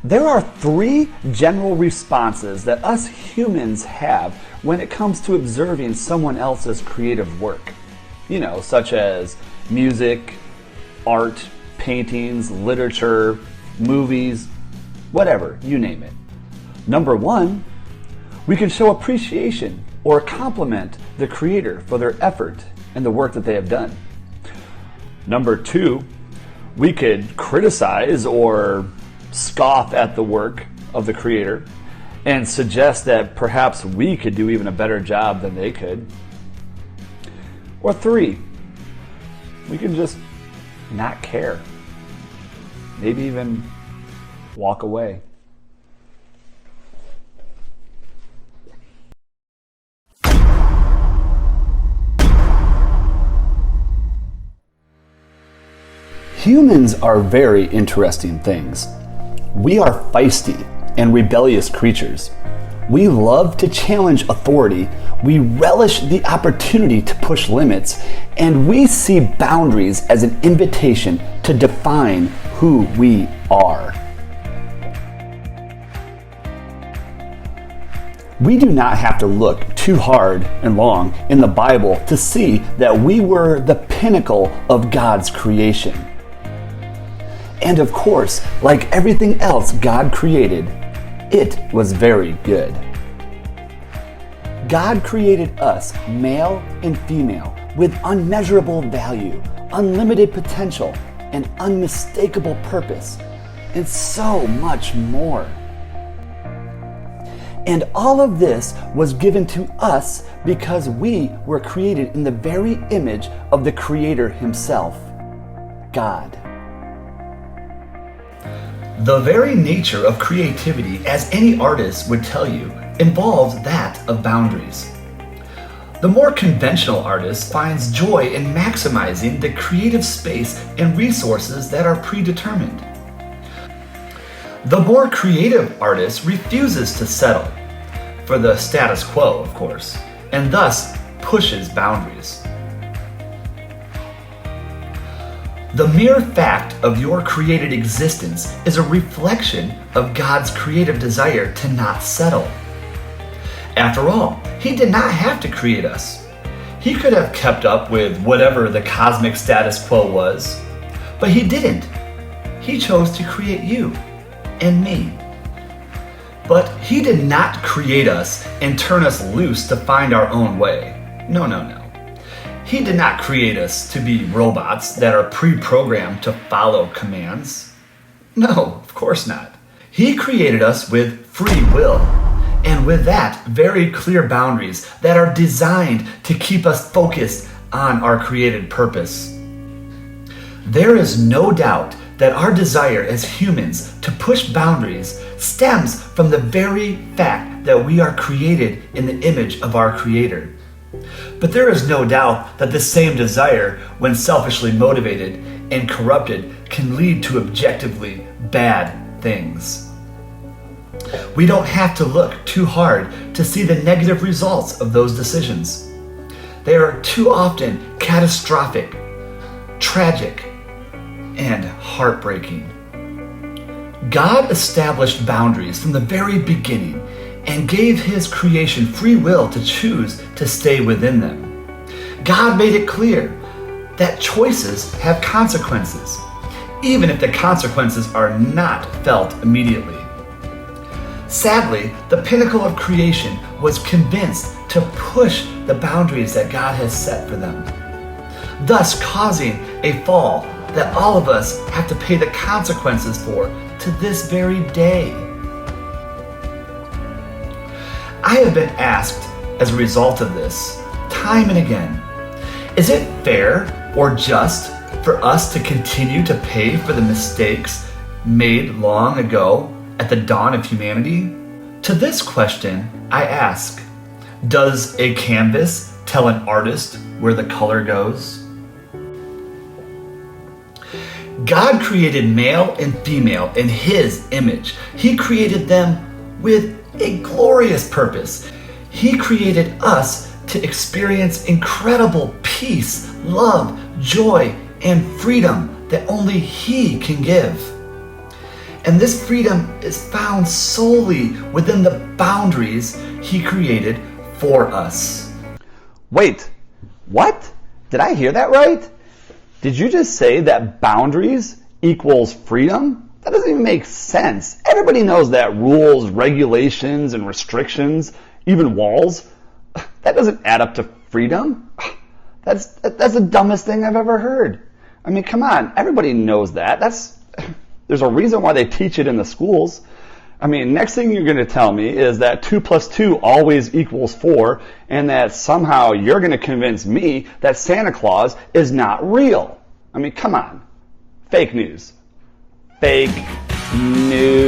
There are three general responses that us humans have when it comes to observing someone else's creative work. Such as music, art, paintings, literature, movies, whatever, you name it. Number one, we can show appreciation or compliment the creator for their effort and the work that they have done. Number two, we could criticize or scoff at the work of the creator and suggest that perhaps we could do even a better job than they could. Or three, we can just not care. Maybe even walk away. Humans are very interesting things. We are feisty and rebellious creatures. We love to challenge authority, we relish the opportunity to push limits, and we see boundaries as an invitation to define who we are. We do not have to look too hard and long in the Bible to see that we were the pinnacle of God's creation. And of course, like everything else God created, it was very good. God created us, male and female, with unmeasurable value, unlimited potential, and unmistakable purpose, and so much more. And all of this was given to us because we were created in the very image of the Creator Himself, God. The very nature of creativity, as any artist would tell you, involves that of boundaries. The more conventional artist finds joy in maximizing the creative space and resources that are predetermined. The more creative artist refuses to settle for the status quo, of course, and thus pushes boundaries. The mere fact of your created existence is a reflection of God's creative desire to not settle. After all, He did not have to create us. He could have kept up with whatever the cosmic status quo was, but He didn't. He chose to create you and me. But He did not create us and turn us loose to find our own way. No. He did not create us to be robots that are pre-programmed to follow commands. No, of course not. He created us with free will, and with that, very clear boundaries that are designed to keep us focused on our created purpose. There is no doubt that our desire as humans to push boundaries stems from the very fact that we are created in the image of our Creator. But there is no doubt that the same desire, when selfishly motivated and corrupted, can lead to objectively bad things. We don't have to look too hard to see the negative results of those decisions. They are too often catastrophic, tragic, and heartbreaking. God established boundaries from the very beginning and gave His creation free will to choose to stay within them. God made it clear that choices have consequences, even if the consequences are not felt immediately. Sadly, the pinnacle of creation was convinced to push the boundaries that God has set for them, thus causing a fall that all of us have to pay the consequences for to this very day. I have been asked as a result of this, time and again, is it fair or just for us to continue to pay for the mistakes made long ago at the dawn of humanity? To this question, I ask, does a canvas tell an artist where the color goes? God created male and female in His image. He created them with a glorious purpose. He created us to experience incredible peace, love, joy, and freedom that only He can give. And this freedom is found solely within the boundaries He created for us. Wait, what? Did I hear that right? Did you just say that boundaries equals freedom? That doesn't even make sense. Everybody knows that rules, regulations, and restrictions, even walls, that doesn't add up to freedom. That's the dumbest thing I've ever heard. I mean, come on, everybody knows that. There's a reason why they teach it in the schools. I mean, next thing you're going to tell me is that 2 plus 2 always equals 4, and that somehow you're going to convince me that Santa Claus is not real. I mean, come on. Fake news. Fake news.